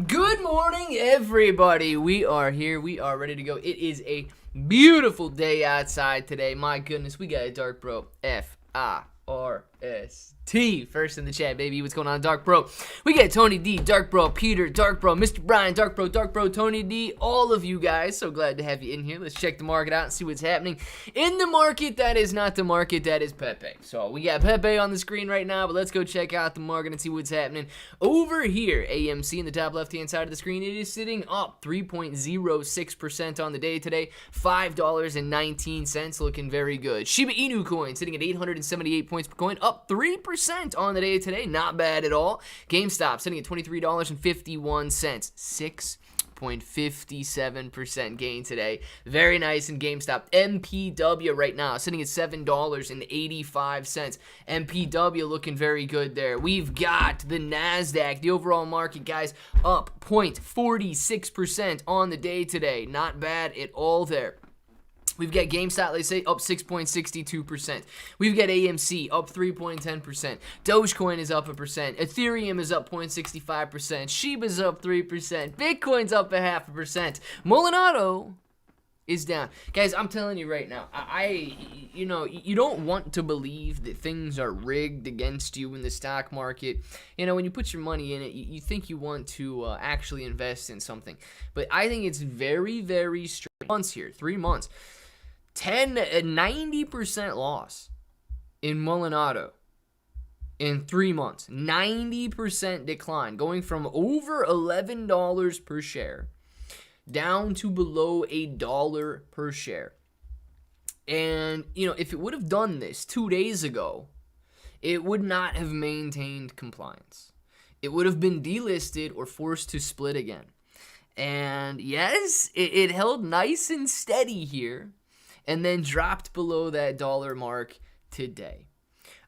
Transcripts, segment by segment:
Good morning, everybody. We are here. We are ready to go. It is a beautiful day outside today. My goodness, we got a Dark Bro. F-I-R-S-T. First in the chat, baby. What's going on, Dark Bro? We got Tony D, Dark Bro, Peter, Dark Bro, Mr. Brian, Dark Bro, Tony D. All of you guys. So glad to have you in here. Let's check the market out and see what's happening in the market. That is not the market. That is PEPE. So we got PEPE on the screen right now, but let's go check out the market and see what's happening over here. AMC in the top left-hand side of the screen. It is sitting up 3.06% on the day today. $5.19. Looking very good. Shiba Inu coin sitting at 878 points per coin. Up 3% on the day today. Not bad at all. GameStop sitting at $23.51. 6.57% gain today. Very nice in GameStop. MPW right now sitting at $7.85. MPW looking very good there. We've got the NASDAQ, the overall market, guys, up 0.46% on the day today. Not bad at all there. We've got GameStop, let's say, up 6.62%. We've got AMC up 3.10%. Dogecoin is up 1%. Ethereum is up 0.65%. Shiba's up 3%. Bitcoin's up 0.5%. Monado is down. Guys, I'm telling you right now, you don't want to believe that things are rigged against you in the stock market. You know, when you put your money in it, you think you want to actually invest in something. But I think it's very, very straight. Months here, 3 months. 90% loss in Monado in 3 months. 90% decline, going from over $11 per share down to below $1 per share. And, if it would have done this 2 days ago, it would not have maintained compliance. It would have been delisted or forced to split again. And yes, it held nice and steady here and then dropped below that dollar mark today.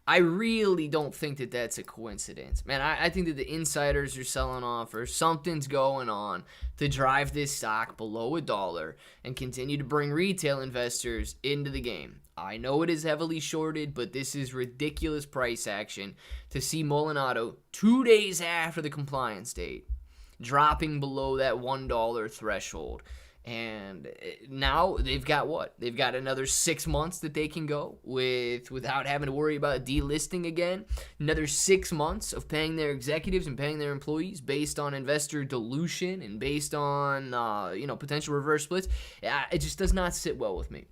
I really don't think that that's a coincidence. Man, I think that the insiders are selling off or something's going on to drive this stock below $1 and continue to bring retail investors into the game. I know it is heavily shorted, but this is ridiculous price action to see Monado 2 days after the compliance date dropping below that $1 threshold. And now they've got what? They've got another 6 months that they can go without having to worry about delisting again. Another 6 months of paying their executives and paying their employees based on investor dilution and based on potential reverse splits. It just does not sit well with me.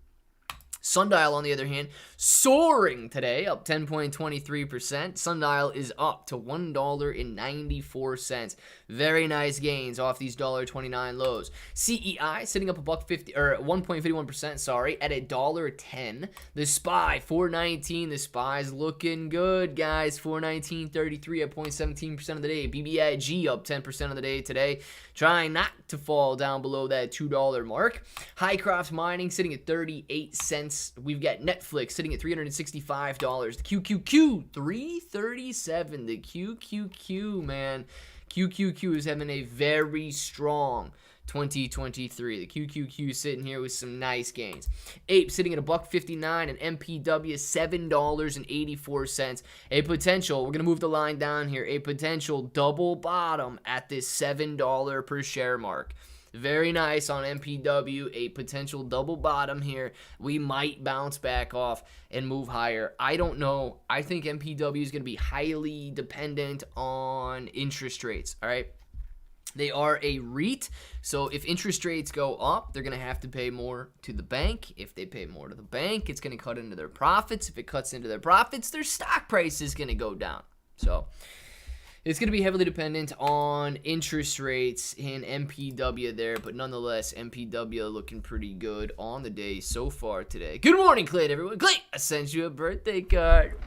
Sundial, on the other hand, soaring today, up 10.23%. Sundial is up to $1.94. Very nice gains off these $1.29 lows. CEI sitting up $1.51%, sorry, at $1.10. The SPY, $4.19. The SPY's looking good, guys. $4.19.33 at 0.17% of the day. BBIG up 10% of the day today, trying not to fall down below that $2 mark. Highcroft Mining sitting at 38 cents. We've got Netflix sitting at $365. The QQQ, $337. The QQQ, man. QQQ is having a very strong 2023. The QQQ sitting here with some nice gains. Ape sitting at $1.59 and MPW $7.84. A potential, we're going to move the line down here, a potential double bottom at this $7 per share mark. Very nice on MPW, a potential double bottom here. We might bounce back off and move higher. I don't know. I think MPW is going to be highly dependent on interest rates, all right? They are a REIT, so if interest rates go up, they're going to have to pay more to the bank. If they pay more to the bank, it's going to cut into their profits. If it cuts into their profits, their stock price is going to go down. So it's going to be heavily dependent on interest rates in MPW there, but nonetheless, MPW looking pretty good on the day so far today. Good morning, Clay, everyone. Clay, I sent you a birthday card.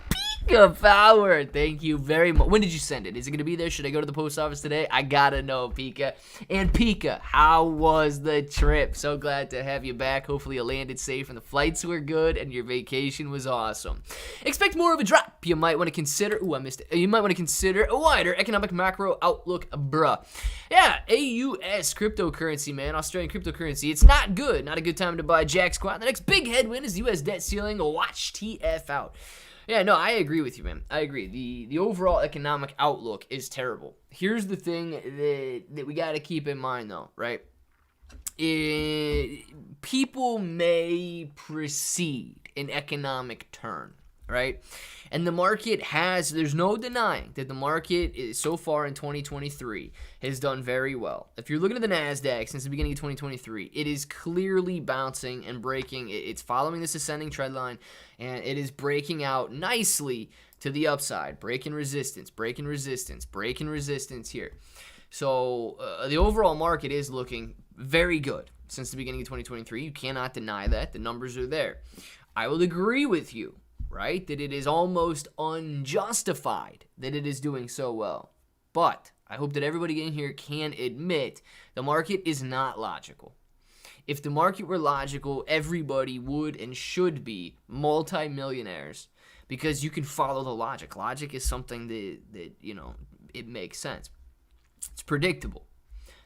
Pika Power, thank you very much. When did you send it? Is it going to be there? Should I go to the post office today? I got to know, Pika. And Pika, how was the trip? So glad to have you back. Hopefully you landed safe and the flights were good and your vacation was awesome. Expect more of a drop. You might want to consider, you might want to consider a wider economic macro outlook, bruh. Yeah, AUS cryptocurrency, man. Australian cryptocurrency. It's not good. Not a good time to buy jack squat. The next big headwind is the US debt ceiling. Watch TF out. Yeah, no, I agree with you, man. I agree. The overall economic outlook is terrible. Here's the thing that we got to keep in mind, though, right? People may precede an economic turn, right? And the market there's no denying that the market is, so far in 2023 has done very well. If you're looking at the NASDAQ since the beginning of 2023, it is clearly bouncing and breaking. It's following this ascending trend line, and it is breaking out nicely to the upside, breaking resistance, breaking resistance, breaking resistance here. So the overall market is looking very good since the beginning of 2023. You cannot deny that. The numbers are there. I will agree with you, right, that it is almost unjustified that it is doing so well. But I hope that everybody in here can admit the market is not logical. If the market were logical, everybody would and should be multimillionaires because you can follow the logic. Logic is something that it makes sense. It's predictable.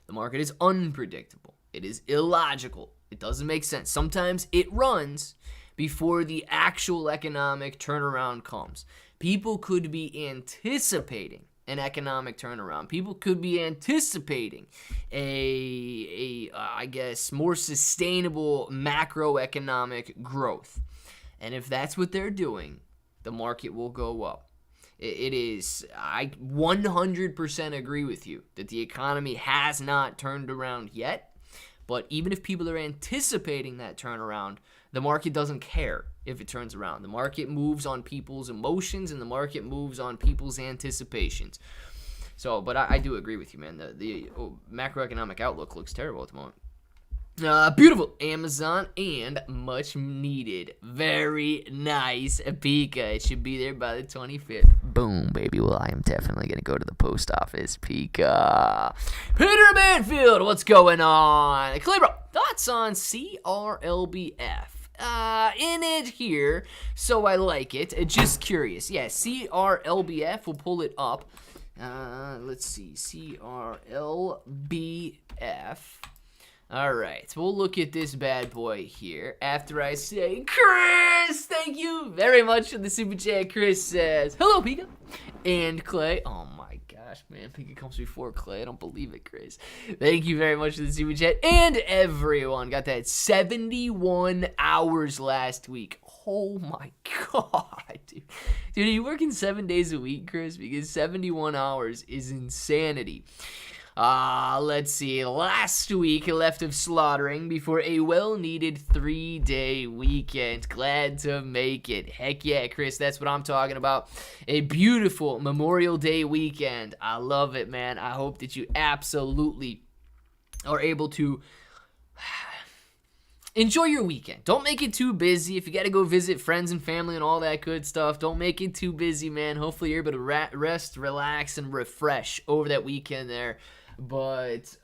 The market is unpredictable. It is illogical. It doesn't make sense. Sometimes it runs before the actual economic turnaround comes. People could be anticipating an economic turnaround. People could be anticipating I guess, more sustainable macroeconomic growth. And if that's what they're doing, the market will go up. I 100% agree with you that the economy has not turned around yet. But even if people are anticipating that turnaround, the market doesn't care if it turns around. The market moves on people's emotions, and the market moves on people's anticipations. So, but I do agree with you, man. The macroeconomic outlook looks terrible at the moment. Beautiful Amazon and much needed. Very nice PEPE. It should be there by the 25th. Boom, baby. Well, I am definitely going to go to the post office. PEPE. Peter Manfield, what's going on? Clay, bro, thoughts on CRLBF? In it here, so I like it. Just curious. Yeah, CRLBF. We'll pull it up. Let's see. CRLBF. All right, so we'll look at this bad boy here after I say, Chris, thank you very much for the super chat. Chris says, hello, Pika and Clay. Oh, my gosh, man, Pika comes before Clay. I don't believe it, Chris. Thank you very much for the super chat. And everyone got that 71 hours last week. Oh, my God, dude. Dude, are you working 7 days a week, Chris? Because 71 hours is insanity. Let's see. Last week, left of slaughtering before a well-needed 3-day weekend. Glad to make it. Heck yeah, Chris. That's what I'm talking about. A beautiful Memorial Day weekend. I love it, man. I hope that you absolutely are able to enjoy your weekend. Don't make it too busy. If you got to go visit friends and family and all that good stuff, don't make it too busy, man. Hopefully you're able to rest, relax, and refresh over that weekend there. But,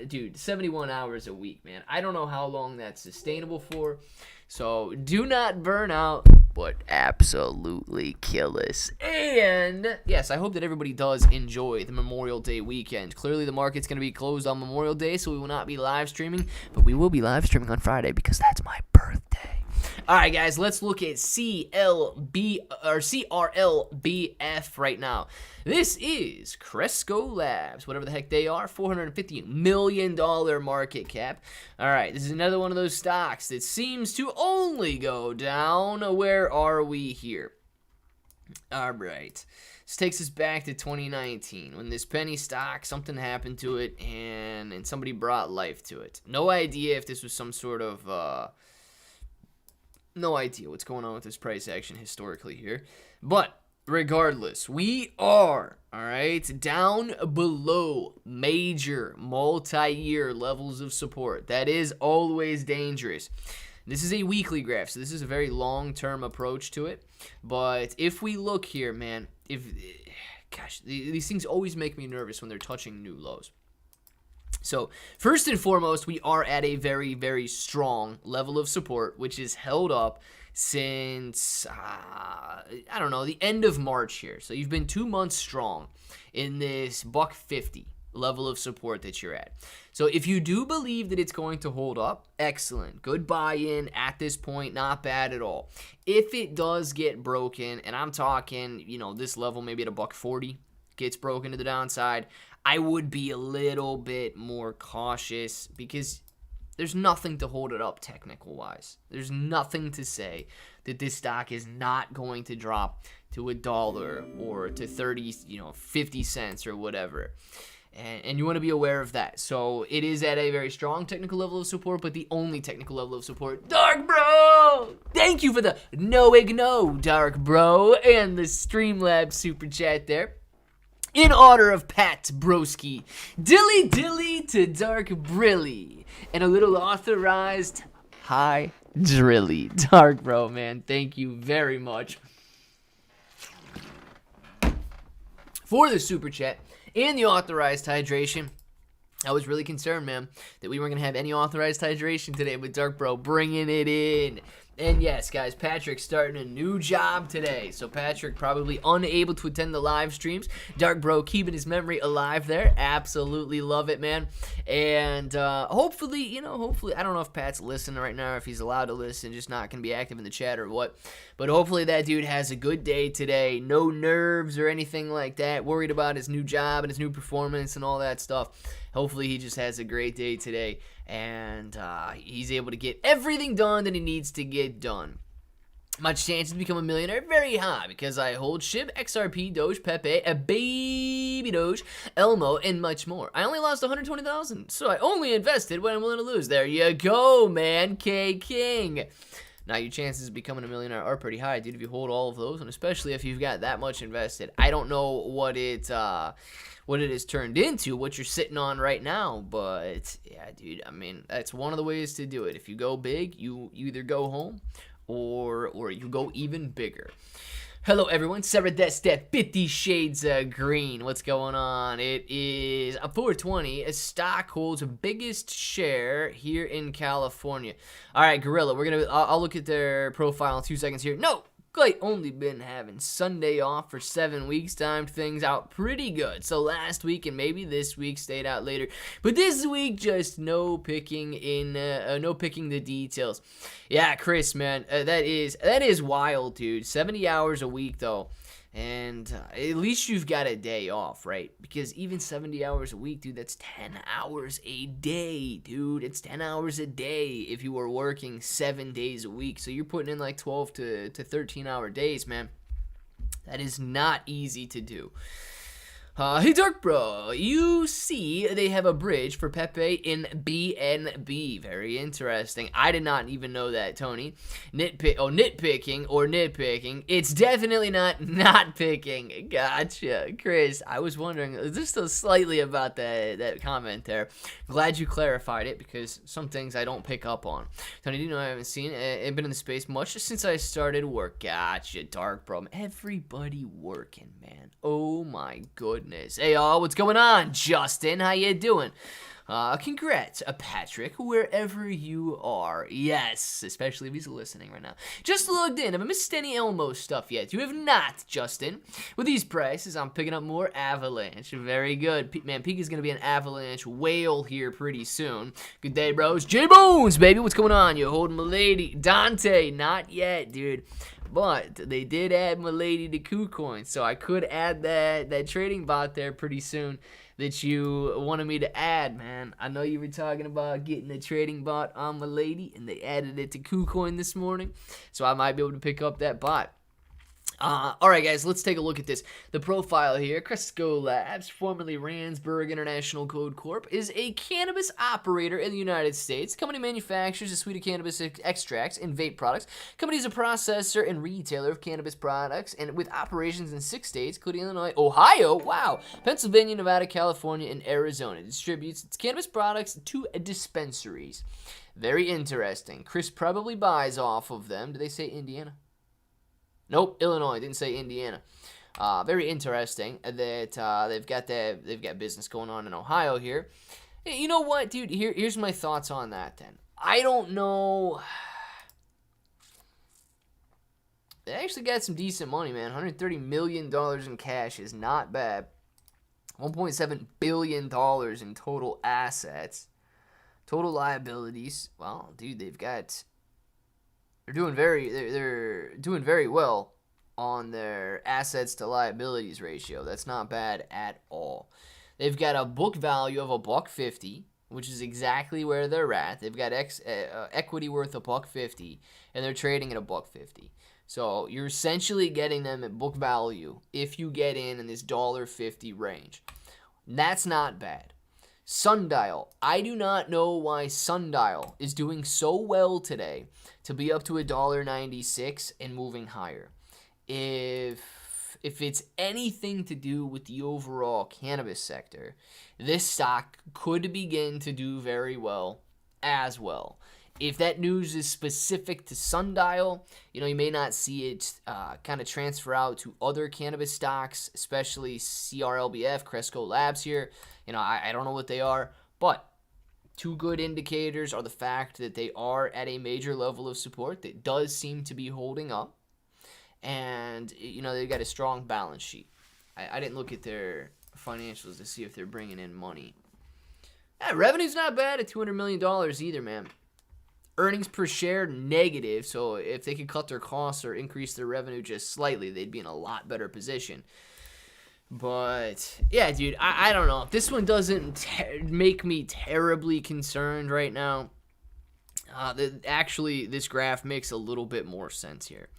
dude, 71 hours a week, man. I don't know how long that's sustainable for. So do not burn out, but absolutely kill us. And, yes, I hope that everybody does enjoy the Memorial Day weekend. Clearly the market's going to be closed on Memorial Day, so we will not be live streaming. But we will be live streaming on Friday because that's my birthday. All right, guys, let's look at CRLBF right now. This is Cresco Labs, whatever the heck they are, $450 million market cap. All right, this is another one of those stocks that seems to only go down. Where are we here? All right. This takes us back to 2019 when this penny stock, something happened to it, and somebody brought life to it. No idea if this was some sort of... no idea what's going on with this price action historically here. But regardless, we are, all right, down below major multi-year levels of support. That is always dangerous. This is a weekly graph, so this is a very long-term approach to it. But if we look here, man, gosh, these things always make me nervous when they're touching new lows. So, first and foremost, we are at a very, very strong level of support, which is held up since, the end of March here. So, you've been 2 months strong in this $150 level of support that you're at. So if you do believe that it's going to hold up, excellent. Good buy-in at this point, not bad at all. If it does get broken, and I'm talking, this level maybe at $1.40 gets broken to the downside, I would be a little bit more cautious because there's nothing to hold it up technical-wise. There's nothing to say that this stock is not going to drop to $1 or to 30, 50 cents or whatever. And you want to be aware of that. So it is at a very strong technical level of support, but the only technical level of support, Dark Bro! Thank you for the no, Dark Bro, and the Streamlabs super chat there. In honor of Pat Broski, dilly dilly to Dark Brilly, and a little authorized high drilly. Dark Bro, man, thank you very much for the super chat and the authorized hydration. I was really concerned, man, that we weren't going to have any authorized hydration today, but Dark Bro bringing it in. And yes, guys, Patrick's starting a new job today. So Patrick probably unable to attend the live streams. Dark Bro keeping his memory alive there. Absolutely love it, man. And hopefully, I don't know if Pat's listening right now, if he's allowed to listen, just not going to be active in the chat or what. But hopefully that dude has a good day today. No nerves or anything like that. Worried about his new job and his new performance and all that stuff. Hopefully he just has a great day today. And he's able to get everything done that he needs to get done. My chances to become a millionaire very high because I hold Shib, XRP, Doge, PEPE, a baby Doge, Elmo, and much more. I only lost $120,000, so I only invested when I'm willing to lose. There you go, man, K King. Now your chances of becoming a millionaire are pretty high, dude, if you hold all of those, and especially if you've got that much invested. I don't know what it has turned into, what you're sitting on right now, but yeah, dude, I mean, that's one of the ways to do it. If you go big, you either go home or you go even bigger. Hello, everyone. Sarah Destet, 50 Shades Green. What's going on? It is a 420. A stock holds biggest share here in California. All right, Gorilla. I'll look at their profile in 2 seconds here. No. Clay only been having Sunday off for 7 weeks, timed things out pretty good. So last week and maybe this week stayed out later, but this week just no picking the details. Yeah, Chris, man, that is wild, dude. 70 hours a week though. And at least you've got a day off, right? Because even 70 hours a week, dude, that's 10 hours a day, dude. It's 10 hours a day if you were working 7 days a week. So you're putting in like 12 to 13-hour days, man. That is not easy to do. Hey, Dark Bro, you see they have a bridge for Pepe in BNB. Very interesting. I did not even know that, Tony. Nitpicking. It's definitely not picking. Gotcha. Chris, I was wondering just so slightly about that comment there. Glad you clarified it because some things I don't pick up on. Tony, do you know I haven't seen it? I've been in the space much since I started work. Gotcha, Dark Bro. Everybody working, man. Oh my goodness. Hey y'all, what's going on? Justin, how you doing? Congrats, Patrick, wherever you are. Yes, especially if he's listening right now. Just logged in. Have I missed any Elmo stuff yet? You have not, Justin. With these prices, I'm picking up more Avalanche. Very good. Man, Peak is going to be an Avalanche whale here pretty soon. Good day, bros. J-Bones, baby. What's going on? You holding my lady? Dante, not yet, dude. But they did add Milady to KuCoin, so I could add that trading bot there pretty soon that you wanted me to add, man. I know you were talking about getting a trading bot on Milady, and they added it to KuCoin this morning, so I might be able to pick up that bot. Alright guys, let's take a look at this. The profile here, Cresco Labs, formerly Ransburg International Code Corp, is a cannabis operator in the United States. The company manufactures a suite of cannabis extracts and vape products. The company is a processor and retailer of cannabis products, and with operations in 6 states, including Illinois, Ohio, wow, Pennsylvania, Nevada, California, and Arizona. It distributes its cannabis products to dispensaries. Very interesting. Chris probably buys off of them. Did they say Indiana? Nope, Illinois. Didn't say Indiana. Very interesting that they've got business going on in Ohio here. Hey, you know what, dude? Here's my thoughts on that. Then I don't know. They actually got some decent money, man. $130 million in cash is not bad. $1.7 billion in total assets. Total liabilities, well, dude, they're doing very well on their assets to liabilities ratio. That's not bad at all. They've got a book value of $1.50, which is exactly where they're at. They've got equity worth $1.50, and they're trading at $1.50. So you're essentially getting them at book value if you get in this $1.50 range. That's not bad. Sundial. I do not know why Sundial is doing so well today to be up to $1.96 and moving higher. If it's anything to do with the overall cannabis sector, this stock could begin to do very well as well. If that news is specific to Sundial, you may not see it kind of transfer out to other cannabis stocks, especially CRLBF, Cresco Labs here. I don't know what they are, but two good indicators are the fact that they are at a major level of support that does seem to be holding up. And, they've got a strong balance sheet. I didn't look at their financials to see if they're bringing in money. Revenue's not bad at $200 million either, man. Earnings per share negative, so if they could cut their costs or increase their revenue just slightly, they'd be in a lot better position. But, yeah, dude, I don't know. This one doesn't make me terribly concerned right now. Actually, this graph makes a little bit more sense here.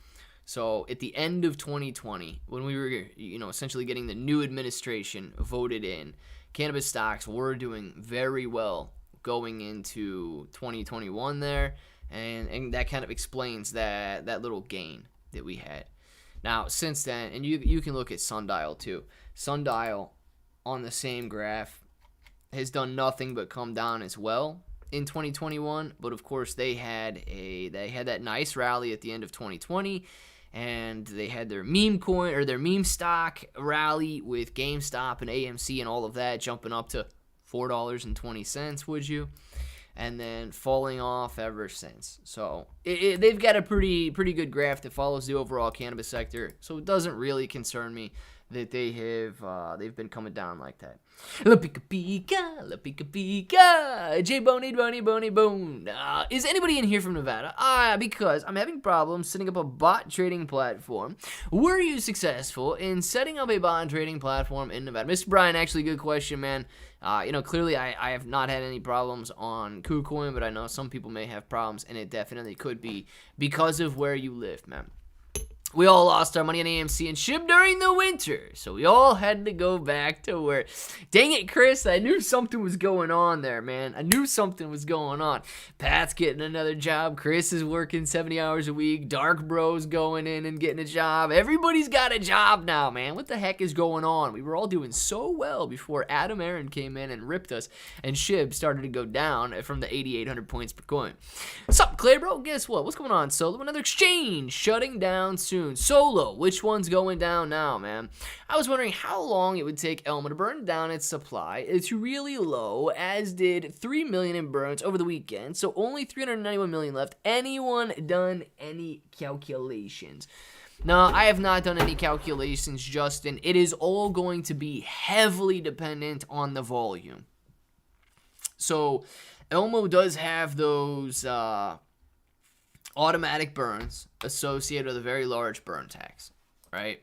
So, at the end of 2020, when we were, essentially getting the new administration voted in, cannabis stocks were doing very well going into 2021 there, and that kind of explains that little gain that we had. Now, since then, and you can look at Sundial too. Sundial, on the same graph, has done nothing but come down as well in 2021. But of course, they had that nice rally at the end of 2020, and they had their meme coin or their meme stock rally with GameStop and AMC and all of that jumping up to $4.20. Would you? And then falling off ever since. So they've got a pretty good graph that follows the overall cannabis sector. So it doesn't really concern me that they've been coming down like that. La pika pika, J Boney Bone. Is anybody in here from Nevada? Because I'm having problems setting up a bot trading platform. Were you successful in setting up a bot trading platform in Nevada? Mr. Brian, actually, good question, man. Clearly I have not had any problems on KuCoin, but I know some people may have problems, and it definitely could be because of where you live, man. We all lost our money on AMC and Shib during the winter, so we all had to go back to work. Dang it, Chris, I knew something was going on there, man. I knew something was going on. Pat's getting another job. Chris is working 70 hours a week. Dark Bro's going in and getting a job. Everybody's got a job now, man. What the heck is going on? We were all doing so well before Adam Aaron came in and ripped us, and Shib started to go down from the 8,800 points per coin. What's up, Clay, bro? Guess what? What's going on, Solo? Another exchange shutting down soon. Solo, which one's going down now, man? I was wondering how long it would take Elmo to burn down its supply. It's really low, as did 3 million in burns over the weekend, so only 391 million left. Anyone done any calculations? No, I have not done any calculations, Justin. It is all going to be heavily dependent on the volume. So, Elmo does have those automatic burns associated with a very large burn tax, right?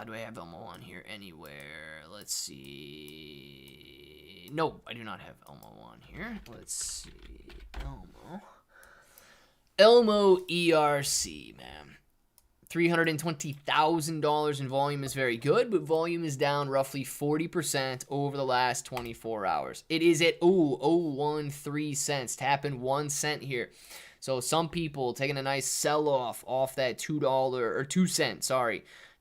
Do I have Elmo on here anywhere? Let's see. Nope, I do not have Elmo on here. Let's see. Elmo ERC, man. $320,000 in volume is very good, but volume is down roughly 40% over the last 24 hours. It is at 0.013 cents, tapping 1 cent here. So some people taking a nice sell-off off that $2 or 2 cent,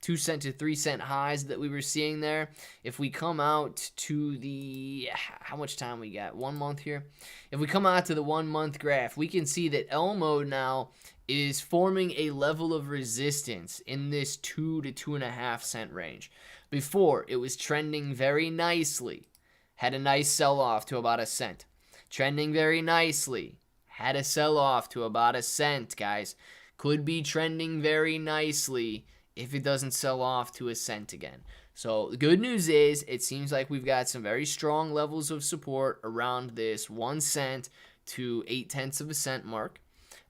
2 cent to 3 cent highs that we were seeing there. If we come out to the, how much time we got? 1 month here. If we come out to the 1 month graph, we can see that Elmo now is forming a level of resistance in this 2 to 2.5 cent range. Before, it was trending very nicely. Had a nice sell-off to about 1 cent. Trending very nicely. Had a sell-off to about 1 cent, guys. Could be trending very nicely if it doesn't sell off to 1 cent again. So the good news is it seems like we've got some very strong levels of support around this 1 cent to 0.8 of a cent mark.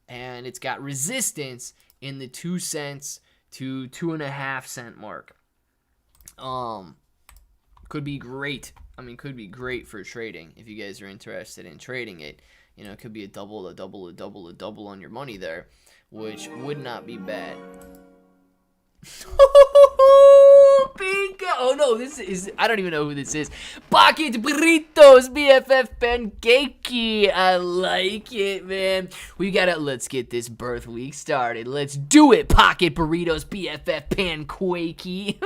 And it's got resistance in the 2 cents to 2.5 cent mark. Could be great. I mean, could be great for trading if you guys are interested in trading it. You know, it could be a double on your money there, which would not be bad. Pika! Oh no, this is, I don't even know who this is. Pocket Burritos, BFF Pancakey. I like it, man. We gotta, let's get this birth week started. Let's do it, Pocket Burritos, BFF Pancakey.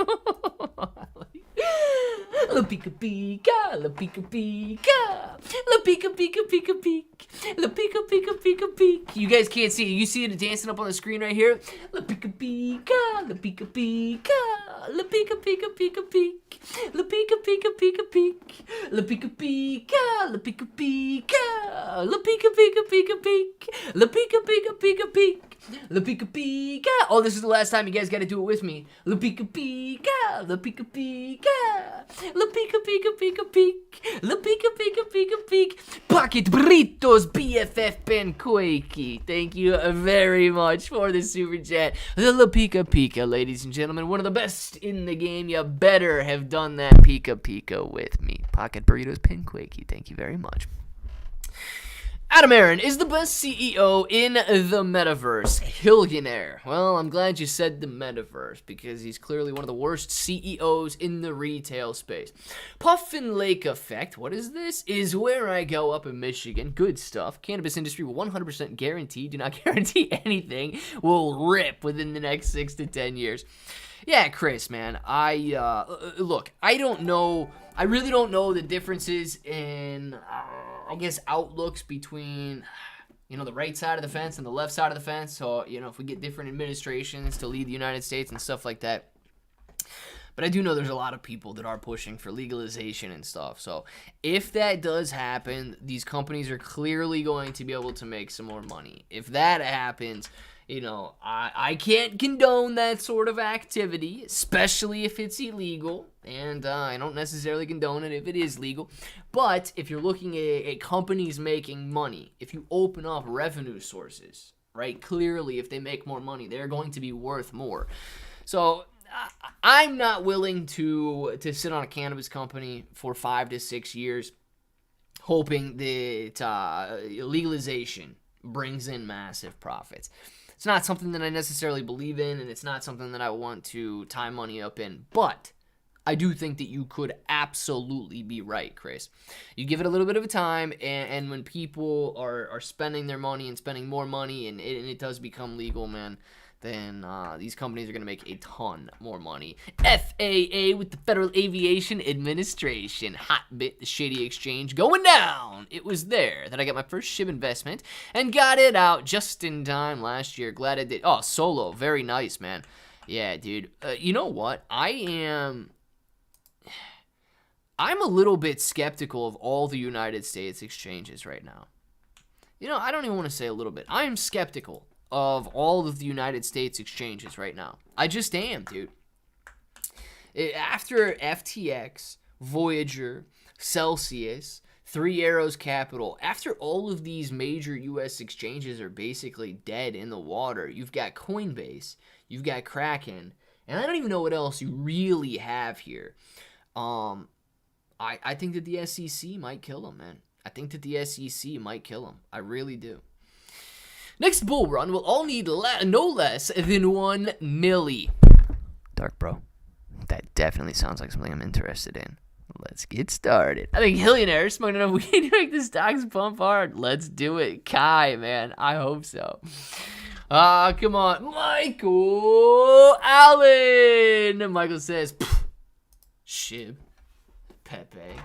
La pika pika, la pika pika, la pika pika pika peek, la pika pika pika peek. You guys can't see it. You see it dancing up on the screen right here. La pika pika, la pika pika, la pika pika pika peek, la pika pika pika peek, la pika pika, la pika pika, la pika pika pika peek, la pika pika pika peek. La pika pika. Oh, this is the last time you guys gotta do it with me. La pika pika. La pika pika. La pika pika pika peek. La pika pika pika peek. Pocket Burritos BFF Pancakey. Thank you very much for the super chat. The La Pika Pika, ladies and gentlemen. One of the best in the game. You better have done that Pika Pika with me. Pocket Burritos Pancakey. Thank you very much. Adam Aaron is the best CEO in the metaverse. Billionaire. Well, I'm glad you said the metaverse because he's clearly one of the worst CEOs in the retail space. Puffin Lake Effect, what is this? Is where I go up in Michigan. Good stuff. Cannabis industry will 100% guarantee, do not guarantee anything, will rip within the next 6 to 10 years. Yeah, Chris, man, look, I don't know, I really don't know the differences in, I guess, outlooks between, you know, the right side of the fence and the left side of the fence. So, you know, if we get different administrations to lead the United States and stuff like that. But I do know there's a lot of people that are pushing for legalization and stuff. So if that does happen, these companies are clearly going to be able to make some more money. If that happens, you know, I can't condone that sort of activity, especially if it's illegal. And I don't necessarily condone it if it is legal. But if you're looking at companies making money, if you open up revenue sources, right, clearly if they make more money, they're going to be worth more. So I'm not willing to sit on a cannabis company for 5 to 6 years hoping that legalization brings in massive profits. It's not something that I necessarily believe in, and it's not something that I want to tie money up in. But I do think that you could absolutely be right, Chris. You give it a little bit of a time, and when people are spending their money and spending more money, and it does become legal, man, then these companies are going to make a ton more money. FAA with the Federal Aviation Administration. Hotbit, the shady exchange, going down. It was there that I got my first Shib investment and got it out just in time last year. Glad I did. Oh, Solo. Very nice, man. Yeah, dude. You know what? I'm a little bit skeptical of all the United States exchanges right now. You know, I don't even want to say a little bit. I am skeptical of all of the United States exchanges right now. I just am, dude. After FTX, Voyager, Celsius, Three Arrows Capital, after all of these major U.S. exchanges are basically dead in the water, you've got Coinbase, you've got Kraken, and I don't even know what else you really have here. I think that the SEC might kill them, man. I think that the SEC might kill them. I really do. Next bull run will all need no less than 1 milli. Dark, bro. That definitely sounds like something I'm interested in. Let's get started. I think Billionaire smart enough we can make the stocks pump hard. Let's do it. Kai, man. I hope so. Come on. Michael Allen. Michael says, Shib, PEPE,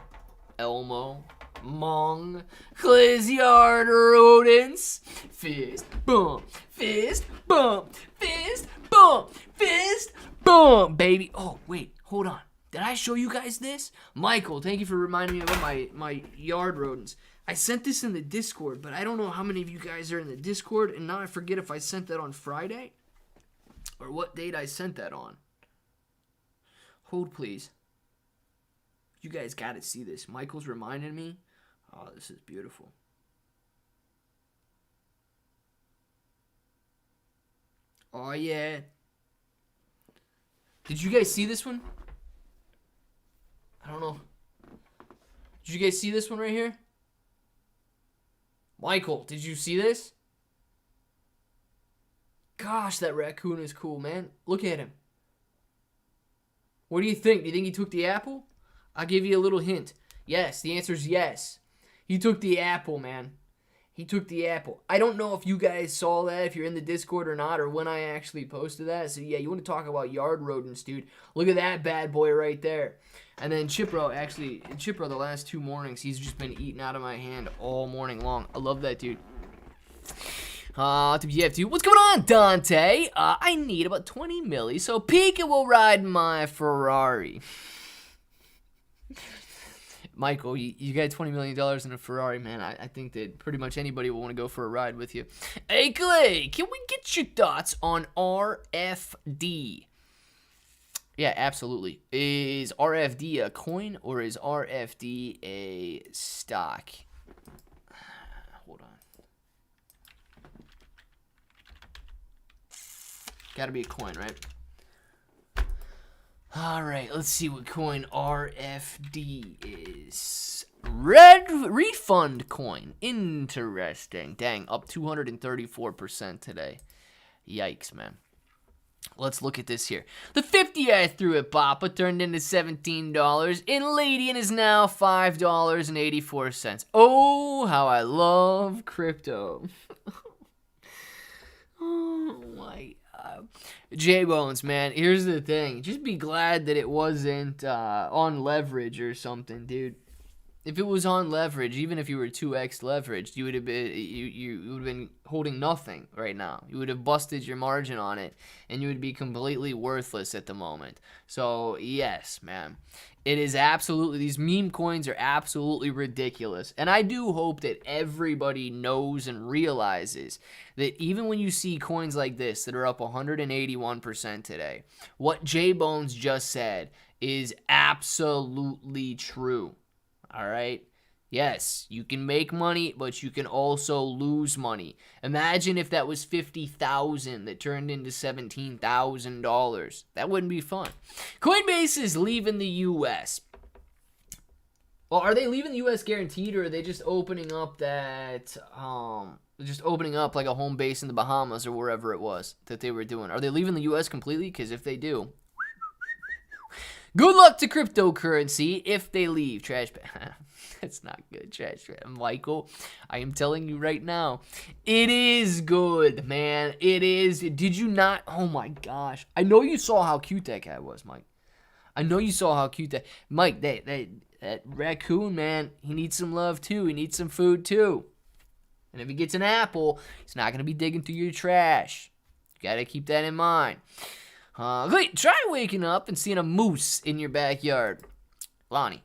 Elmo, Mong, Clizyard rodents, fist bump, fist bump, fist bump, fist bump, baby. Oh, wait, hold on. Did I show you guys this? Michael, thank you for reminding me about my yard rodents. I sent this in the Discord, but I don't know how many of you guys are in the Discord, and now I forget if I sent that on Friday or what date I sent that on. Hold, please. You guys got to see this. Michael's reminding me. Oh, this is beautiful. Oh, yeah. Did you guys see this one? I don't know. Did you guys see this one right here? Michael, did you see this? Gosh, that raccoon is cool, man. Look at him. What do you think? Do you think he took the apple? I'll give you a little hint. Yes, the answer is yes. He took the apple, man. He took the apple. I don't know if you guys saw that, if you're in the Discord or not, or when I actually posted that. So, yeah, you want to talk about yard rodents, dude. Look at that bad boy right there. And then Chipro, the last 2 mornings, he's just been eating out of my hand all morning long. I love that, dude. What's going on, Dante? I need about 20 milli, so Pika will ride my Ferrari. Michael, you got $20 million in a Ferrari, man. I think that pretty much anybody will want to go for a ride with you. Hey, Clay, can we get your thoughts on RFD? Yeah, absolutely. Is RFD a coin or is RFD a stock? Hold on. Gotta be a coin, right? All right, let's see what coin RFD is. Refund coin. Interesting. Dang, up 234% today. Yikes, man. Let's look at this here. The 50 I threw at Papa turned into $17. Inladian is now $5.84. Oh, how I love crypto. Oh, my God. J-Bones, man, here's the thing. Just be glad that it wasn't on leverage or something, dude. If it was on leverage, even if you were 2x leveraged, you would have been holding nothing right now. You would have busted your margin on it, and you would be completely worthless at the moment. So yes, man, it is absolutely, these meme coins are absolutely ridiculous, and I do hope that everybody knows and realizes that even when you see coins like this that are up 181% today, what J-Bones just said is absolutely true. All right? Yes, you can make money, but you can also lose money. Imagine if that was $50,000 that turned into $17,000. That wouldn't be fun. Coinbase is leaving the U.S. Well, are they leaving the U.S. guaranteed, or are they just opening up that, like a home base in the Bahamas or wherever it was that they were doing? Are they leaving the U.S. completely? Because if they do, good luck to cryptocurrency if they leave. Trash bag. That's not good, trash bag. Michael, I am telling you right now, it is good, man. It is. Did you not? Oh, my gosh. I know you saw how cute that guy was, Mike. I know you saw how cute that... Mike, that raccoon, man, he needs some love, too. He needs some food, too. And if he gets an apple, he's not going to be digging through your trash. You got to keep that in mind. Wait, try waking up and seeing a moose in your backyard. Lonnie,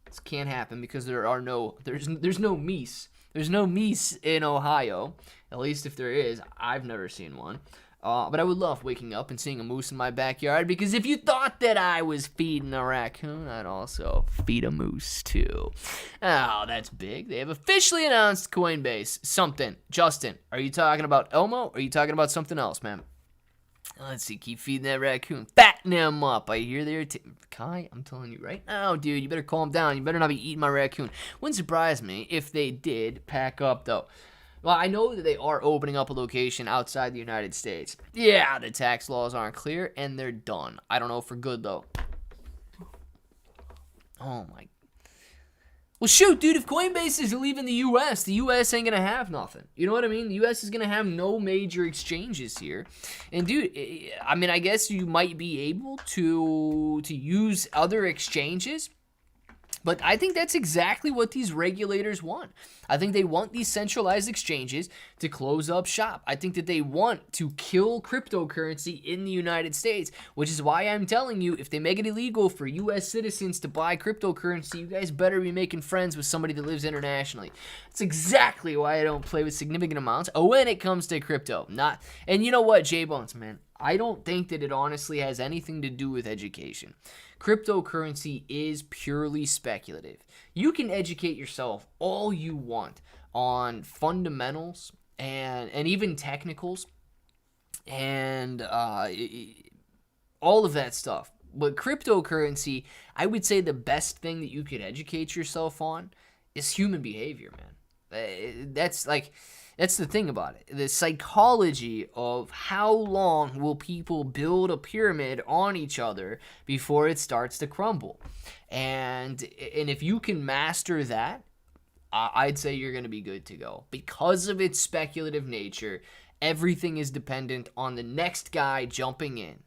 this can't happen because there's no meese. There's no meese in Ohio. At least if there is, I've never seen one. But I would love waking up and seeing a moose in my backyard, because if you thought that I was feeding a raccoon, I'd also feed a moose too. Oh, that's big. They have officially announced Coinbase. Something. Justin, are you talking about Elmo, or are you talking about something else, man? Let's see, keep feeding that raccoon. Fatten him up. I hear they're... Kai, I'm telling you right now, dude, you better calm down. You better not be eating my raccoon. Wouldn't surprise me if they did pack up, though. Well, I know that they are opening up a location outside the United States. Yeah, the tax laws aren't clear, and they're done. I don't know for good, though. Oh, my... Well, shoot, dude, if Coinbase is leaving the U.S. ain't going to have nothing. You know what I mean? The U.S. is going to have no major exchanges here. And, dude, I mean, I guess you might be able to use other exchanges. But I think that's exactly what these regulators want. I think they want these centralized exchanges to close up shop. I think that they want to kill cryptocurrency in the United States, which is why I'm telling you, if they make it illegal for U.S. citizens to buy cryptocurrency, you guys better be making friends with somebody that lives internationally. That's exactly why I don't play with significant amounts when it comes to crypto. And you know what, J-Bones, man? I don't think that it honestly has anything to do with education. Cryptocurrency is purely speculative. You can educate yourself all you want on fundamentals and even technicals and all of that stuff. But cryptocurrency, I would say the best thing that you could educate yourself on is human behavior, man. That's the thing about it. The psychology of how long will people build a pyramid on each other before it starts to crumble. And if you can master that, I'd say you're going to be good to go. Because of its speculative nature, everything is dependent on the next guy jumping in.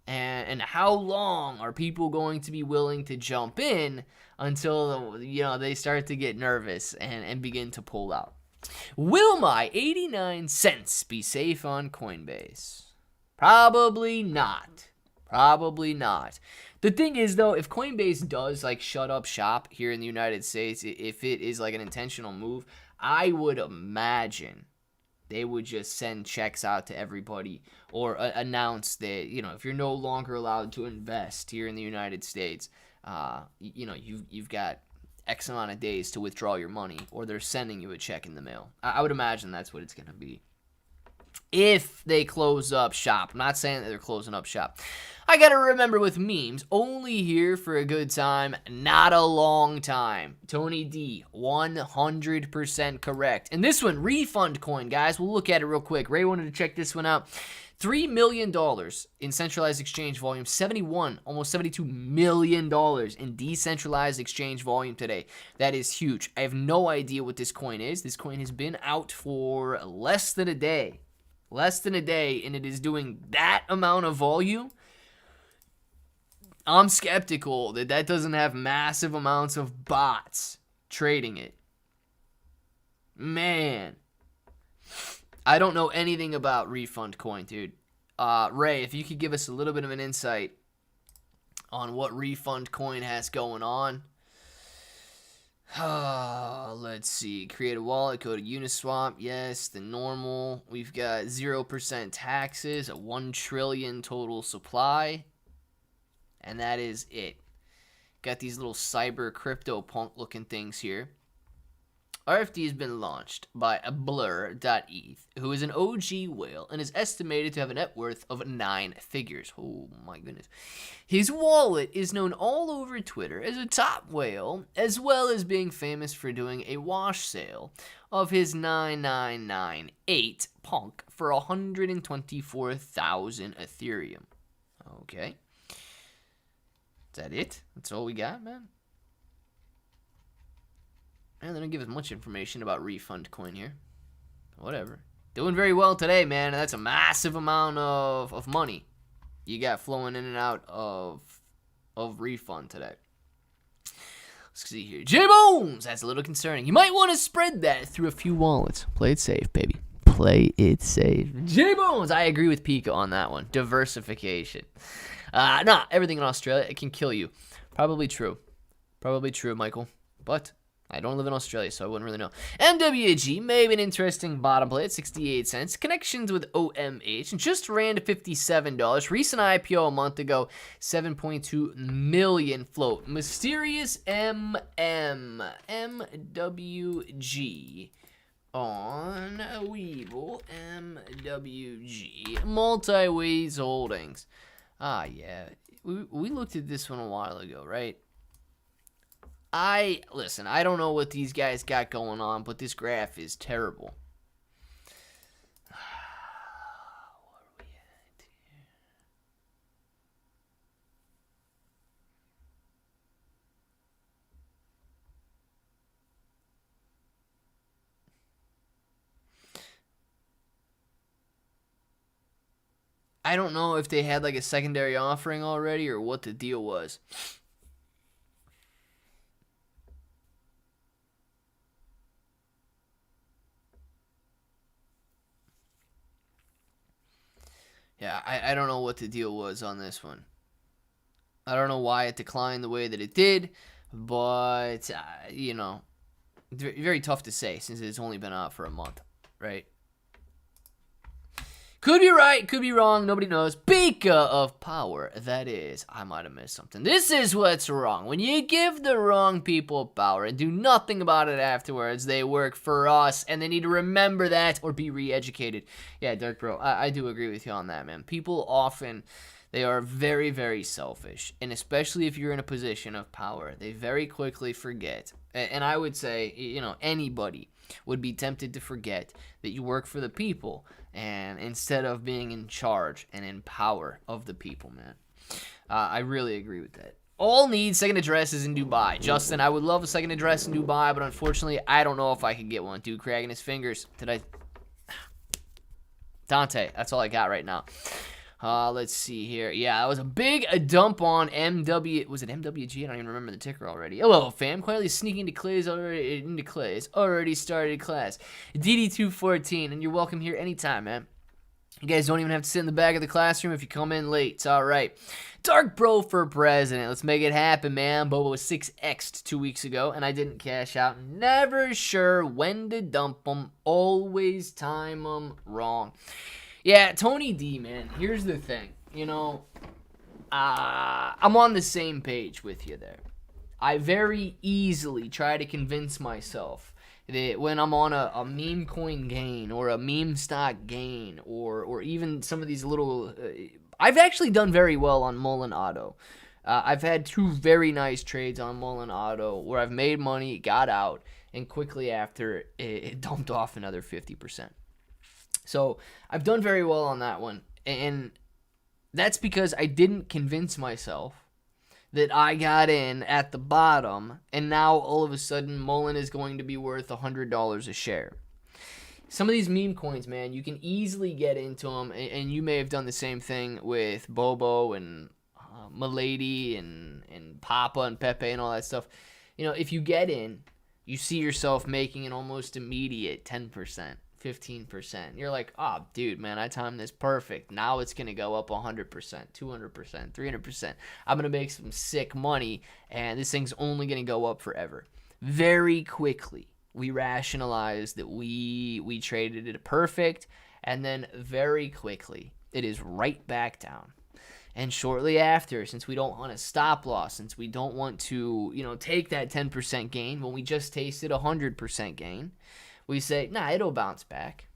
And how long are people going to be willing to jump in until they start to get nervous and begin to pull out? Will my 89 cents be safe on Coinbase? Probably not. Probably not. The thing is, though, if Coinbase does shut up shop here in the United States, if it is an intentional move, I would imagine they would just send checks out to everybody or announce that, if you're no longer allowed to invest here in the United States, you've got X amount of days to withdraw your money, or they're sending you a check in the mail. I would imagine that's what it's going to be. If they close up shop. I'm not saying that they're closing up shop. I got to remember with memes, only here for a good time, not a long time. Tony D, 100% correct. And this one, refund coin, guys. We'll look at it real quick. Ray wanted to check this one out. $3 million in centralized exchange volume, almost $72 million in decentralized exchange volume today. That is huge. I have no idea what this coin is. This coin has been out for less than a day. And it is doing that amount of volume. I'm skeptical that doesn't have massive amounts of bots trading it. Man. I don't know anything about refund coin, dude. Ray, if you could give us a little bit of an insight on what refund coin has going on. Let's see. Create a wallet, go to Uniswap. Yes, the normal. We've got 0% taxes, a 1 trillion total supply. And that is it. Got these little cyber crypto punk looking things here. RFD has been launched by Blur.eth, who is an OG whale and is estimated to have a net worth of 9 figures. Oh my goodness. His wallet is known all over Twitter as a top whale, as well as being famous for doing a wash sale of his 9998 punk for 124,000 Ethereum. Okay. Is that it? That's all we got, man? And they don't give us much information about refund coin here. Whatever. Doing very well today, man. That's a massive amount of money you got flowing in and out of refund today. Let's see here. J-Bones! That's a little concerning. You might want to spread that through a few wallets. Play it safe, baby. Play it safe. J-Bones! I agree with Pika on that one. Diversification. Everything in Australia, it can kill you. Probably true, Michael. But I don't live in Australia, so I wouldn't really know. MWG may be an interesting bottom play at 68 cents. Connections with OMH just ran to $57. Recent IPO a month ago, 7.2 million float. Mysterious MWG on Weeble. MWG. Multi-Ways Holdings. Yeah. We looked at this one a while ago, right? I don't know what these guys got going on, but this graph is terrible. What are we at here? I don't know if they had a secondary offering already or what the deal was. Yeah, I don't know what the deal was on this one. I don't know why it declined the way that it did, but, very tough to say since it's only been out for a month, right? Could be right, could be wrong, nobody knows. Speaking of power, that is, I might have missed something. This is what's wrong. When you give the wrong people power and do nothing about it afterwards, they work for us, and they need to remember that or be re-educated. Yeah, Dark Bro, I do agree with you on that, man. People often, they are very, very selfish, and especially if you're in a position of power, they very quickly forget. And I would say, anybody would be tempted to forget that you work for the people, and instead of being in charge and in power of the people, man. I really agree with that. All need second addresses in Dubai. Justin, I would love a second address in Dubai, but unfortunately, I don't know if I could get one. Dude, cracking his fingers. Dante, that's all I got right now. Let's see here. Yeah, that was a big dump on MW. Was it MWG? I don't even remember the ticker already. Hello, fam. Quietly sneaking into Clay's already started class. DD214, and you're welcome here anytime, man. You guys don't even have to sit in the back of the classroom if you come in late. It's all right. Dark Bro for president. Let's make it happen, man. Boba was 6x'd 2 weeks ago, and I didn't cash out. Never sure when to dump them. Always time them wrong. Yeah, Tony D, man, here's the thing. I'm on the same page with you there. I very easily try to convince myself that when I'm on a meme coin gain or a meme stock gain or even some of these little... I've actually done very well on Mullen Auto. I've had 2 very nice trades on Mullen Auto where I've made money, got out, and quickly after, it dumped off another 50%. So I've done very well on that one, and that's because I didn't convince myself that I got in at the bottom, and now all of a sudden Mullen is going to be worth $100 a share. Some of these meme coins, man, you can easily get into them, and you may have done the same thing with Bobo and Milady and Papa and Pepe and all that stuff. If you get in, you see yourself making an almost immediate 10%. 15%. You're like, oh, dude, man, I timed this perfect. Now it's going to go up 100%, 200%, 300%. I'm going to make some sick money, and this thing's only going to go up forever. Very quickly, we rationalized that we traded it perfect, and then very quickly, it is right back down. And shortly after, since we don't want a stop loss, since we don't want to, take that 10% gain when we just tasted 100% gain, we say, nah, it'll bounce back.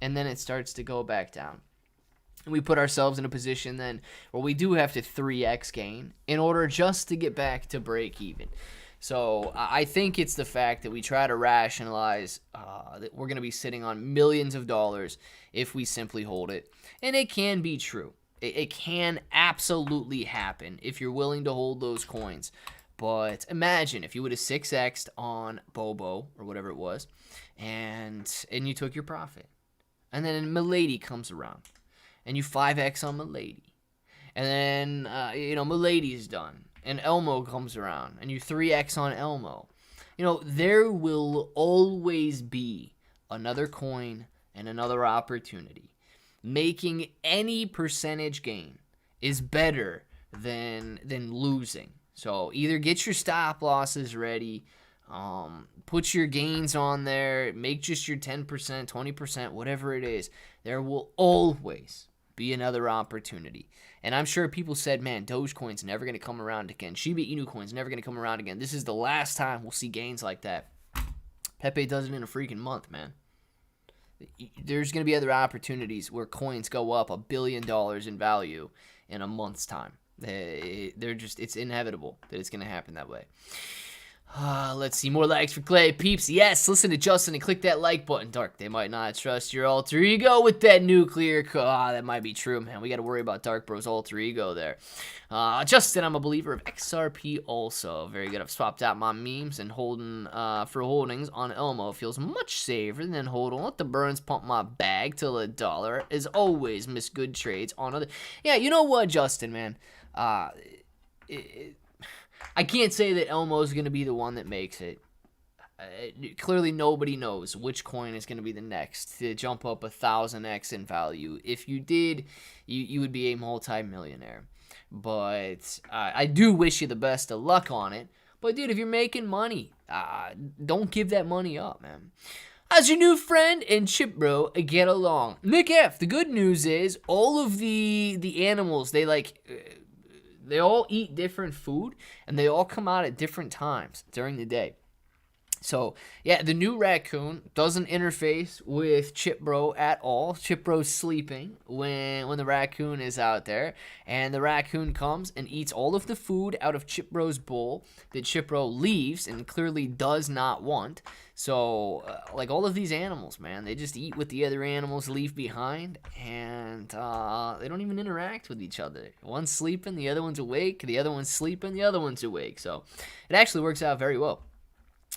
And then it starts to go back down. And we put ourselves in a position then where we do have to 3x gain in order just to get back to break even. So I think it's the fact that we try to rationalize that we're going to be sitting on millions of dollars if we simply hold it. And it can be true. It can absolutely happen if you're willing to hold those coins. But imagine if you would have 6x'd on Bobo or whatever it was, and you took your profit. And then Milady comes around, and you 5x on Milady. And then, Milady's done, and Elmo comes around, and you 3x on Elmo. There will always be another coin and another opportunity. Making any percentage gain is better than losing. So either get your stop losses ready, put your gains on there, make just your 10%, 20%, whatever it is. There will always be another opportunity. And I'm sure people said, man, Dogecoin's never going to come around again. Shiba Inu coin's never going to come around again. This is the last time we'll see gains like that. Pepe does it in a freaking month, man. There's going to be other opportunities where coins go up $1 billion in value in a month's time. It's inevitable that it's going to happen that way. Let's see, more likes for Clay Peeps. Yes, listen to Justin and click that like button. Dark, they might not trust your alter ego with that nuclear that might be true, man. We got to worry about Dark Bro's alter ego there. Justin, I'm a believer of XRP also. Very good. I've swapped out my memes and holding for holdings on Elmo. Feels much safer than holding. Let the burns pump my bag till $1. As always, miss good trades on other. Yeah, you know what, Justin, man? I can't say that Elmo's going to be the one that makes it. Clearly, nobody knows which coin is going to be the next to jump up 1,000x in value. If you did, you would be a multi-millionaire. But I do wish you the best of luck on it. But, dude, if you're making money, don't give that money up, man. How's your new friend and Chip Bro get along? Nick F, the good news is all of the animals, they all eat different food and they all come out at different times during the day. So, yeah, the new raccoon doesn't interface with Chip Bro at all. Chip Bro's sleeping when the raccoon is out there. And the raccoon comes and eats all of the food out of Chip Bro's bowl that Chip Bro leaves and clearly does not want. So, like all of these animals, man, they just eat what the other animals leave behind. And they don't even interact with each other. One's sleeping, the other one's awake. The other one's sleeping, the other one's awake. So, it actually works out very well.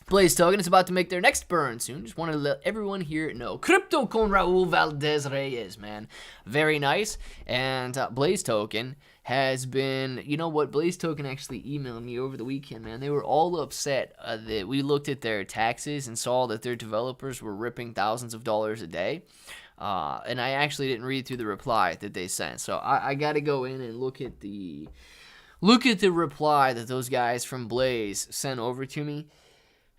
Blaze Token is about to make their next burn soon. Just wanted to let everyone here know. Crypto con Raul Valdez Reyes, man. Very nice. And Blaze Token has been, you know what? Blaze Token actually emailed me over the weekend, man. They were all upset that we looked at their taxes and saw that their developers were ripping thousands of dollars a day. And I actually didn't read through the reply that they sent. So I got to go in and look at the reply that those guys from Blaze sent over to me.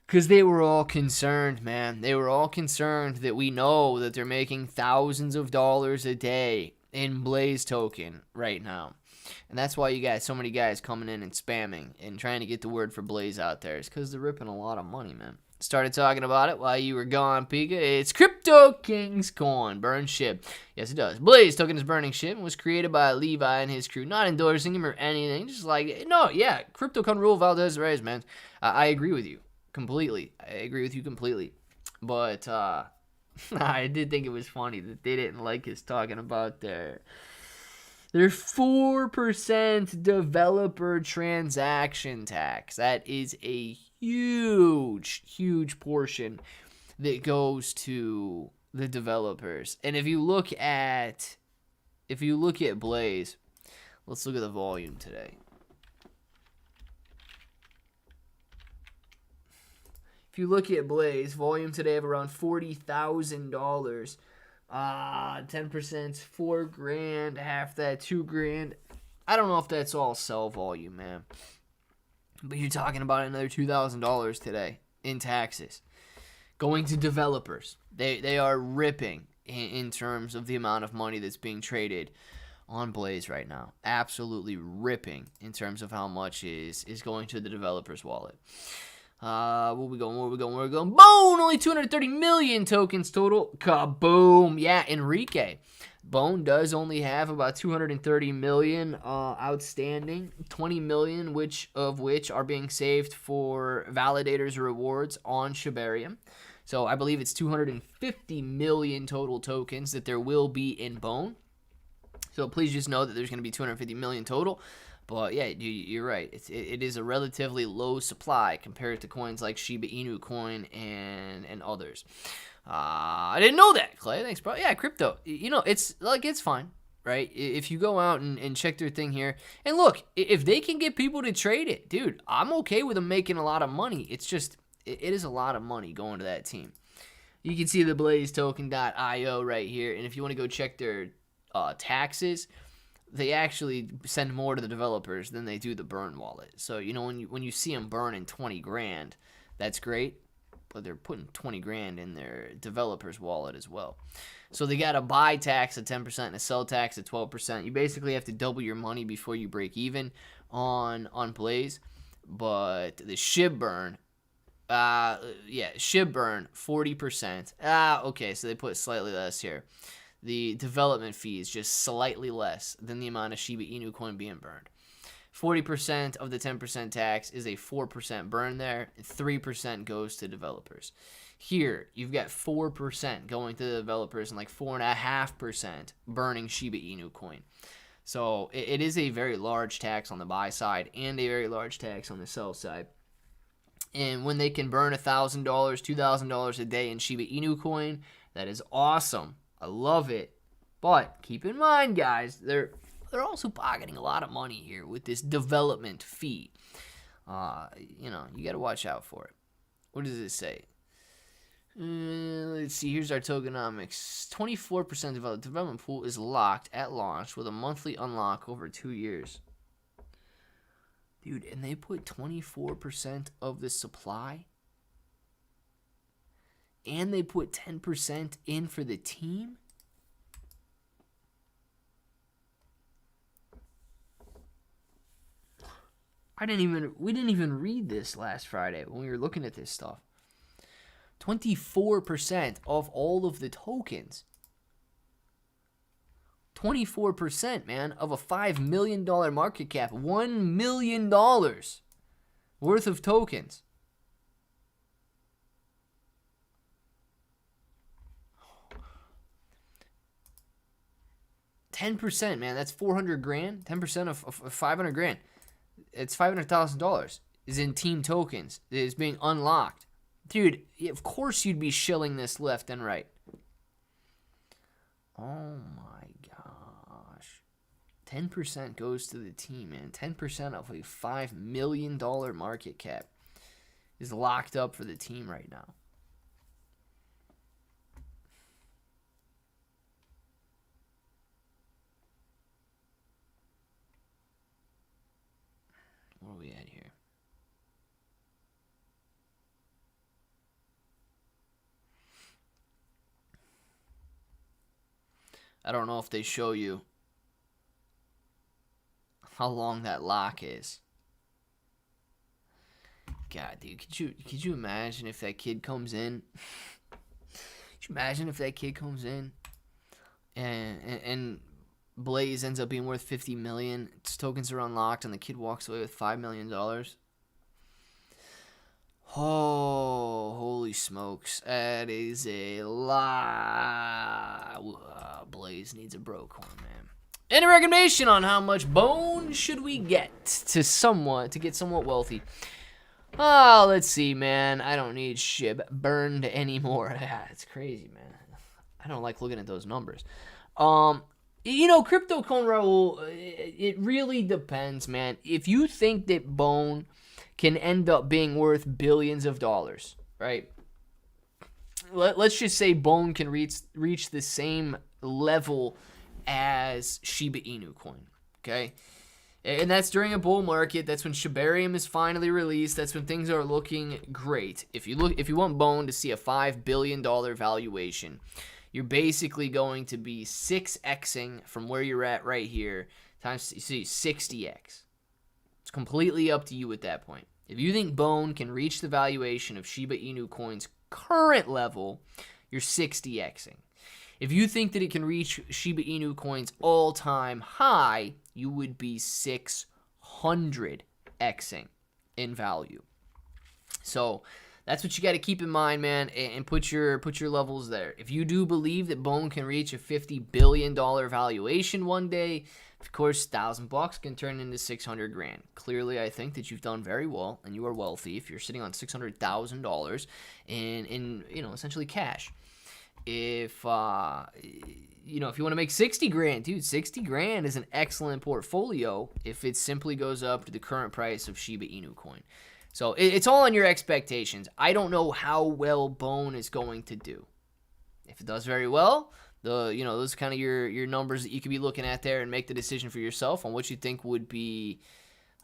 Because they were all concerned, man. They were all concerned that we know that they're making thousands of dollars a day in Blaze Token right now. And that's why you got so many guys coming in and spamming and trying to get the word for Blaze out there. It's because they're ripping a lot of money, man. Started talking about it while you were gone, Pika. It's Crypto King's Coin. Burn Shib. Yes, it does. Blaze Token is burning Shib and was created by Levi and his crew. Not endorsing him or anything. Just like, no, yeah. Crypto con Raul Valdez Reyes, man. I agree with you. Completely. I agree with you completely. But I did think it was funny that they didn't like us talking about their 4% developer transaction tax. That is a huge, huge portion that goes to the developers. And if you look at Blaze, let's look at the volume today. If you look at Blaze, volume today of around $40,000. 10%, $4,000, half that, $2,000. I don't know if that's all sell volume, man. But you're talking about another $2,000 today in taxes going to developers. They are ripping in terms of the amount of money that's being traded on Blaze right now. Absolutely ripping in terms of how much is going to the developer's wallet. Where we going? Boom! Only 230 million tokens total. Kaboom! Yeah, Enrique. Bone does only have about 230 million outstanding. 20 million of which are being saved for validators rewards on Shibarium. So I believe it's 250 million total tokens that there will be in Bone. So please just know that there's going to be 250 million total. But yeah, you're right. It is a relatively low supply compared to coins like Shiba Inu coin and others. I didn't know that, Clay. Thanks, bro. Yeah, crypto. You know, it's fine, right? If you go out and check their thing here, and look, if they can get people to trade it, dude, I'm okay with them making a lot of money. It's just it is a lot of money going to that team. You can see the BlazeToken.io right here, and if you want to go check their taxes, they actually send more to the developers than they do the burn wallet. So, you know, when you see them burning 20 grand, that's great, but they're putting 20 grand in their developer's wallet as well. So they got a buy tax at 10% and a sell tax at 12%. You basically have to double your money before you break even on Blaze. But the Shib burn, Shib burn 40%. Okay, so they put slightly less here. The development fee is just slightly less than the amount of Shiba Inu coin being burned. 40% of the 10% tax is a 4% burn there. 3% goes to developers. Here, you've got 4% going to the developers and like 4.5% burning Shiba Inu coin. So it is a very large tax on the buy side and a very large tax on the sell side. And when they can burn $1,000, $2,000 a day in Shiba Inu coin, that is awesome. I love it. But keep in mind, guys, they're also pocketing a lot of money here with this development fee. You got to watch out for it. What does it say? Let's see. Here's our tokenomics. 24% development pool is locked at launch with a monthly unlock over 2 years. Dude, and they put 24% of the supply and they put 10% in for the team. We didn't even read this last Friday when we were looking at this stuff. 24% of all of the tokens. 24%, man, of a $5 million market cap. $1 million worth of tokens. $10%, man, that's 400 grand. 10% of 500 grand. It's $500,000 is in team tokens. It is being unlocked. Dude, of course you'd be shilling this left and right. Oh my gosh. 10% goes to the team, man. 10% of a $5 million market cap is locked up for the team right now. Where are we at here? I don't know if they show you how long that lock is. God, dude, could you imagine if that kid comes in? Could you imagine if that kid comes in and Blaze ends up being worth $50 million, its tokens are unlocked, and the kid walks away with $5 million? Oh, holy smokes. That is a lot. Blaze needs a bro coin, man. Any recommendation on how much bone should we get to get somewhat wealthy? Oh, let's see, man. I don't need Shib burned anymore. It's crazy, man. I don't like looking at those numbers. Crypto coin Raul, it really depends, man. If you think that bone can end up being worth billions of dollars, right? Let's just say bone can reach the same level as Shiba Inu coin, okay? And that's during a bull market. That's when Shibarium is finally released. That's when things are looking great. If you want bone to see a $5 billion valuation, you're basically going to be 6xing from where you're at right here times 60x. It's completely up to you at that point. If you think bone can reach the valuation of Shiba Inu coin's current level, you're 60xing. If you think that it can reach Shiba Inu coin's all-time high, you would be 600xing in value. So that's what you got to keep in mind, man, and put your levels there. If you do believe that bone can reach a $50 billion valuation one day, of course, $1,000 can turn into 600 grand. Clearly, I think that you've done very well and you are wealthy if you're sitting on $600,000 in essentially cash. If you want to make 60 grand, dude, 60 grand is an excellent portfolio if it simply goes up to the current price of Shiba Inu coin. So it's all on your expectations. I don't know how well bone is going to do. If it does very well, those are kind of your numbers that you could be looking at there and make the decision for yourself on what you think would be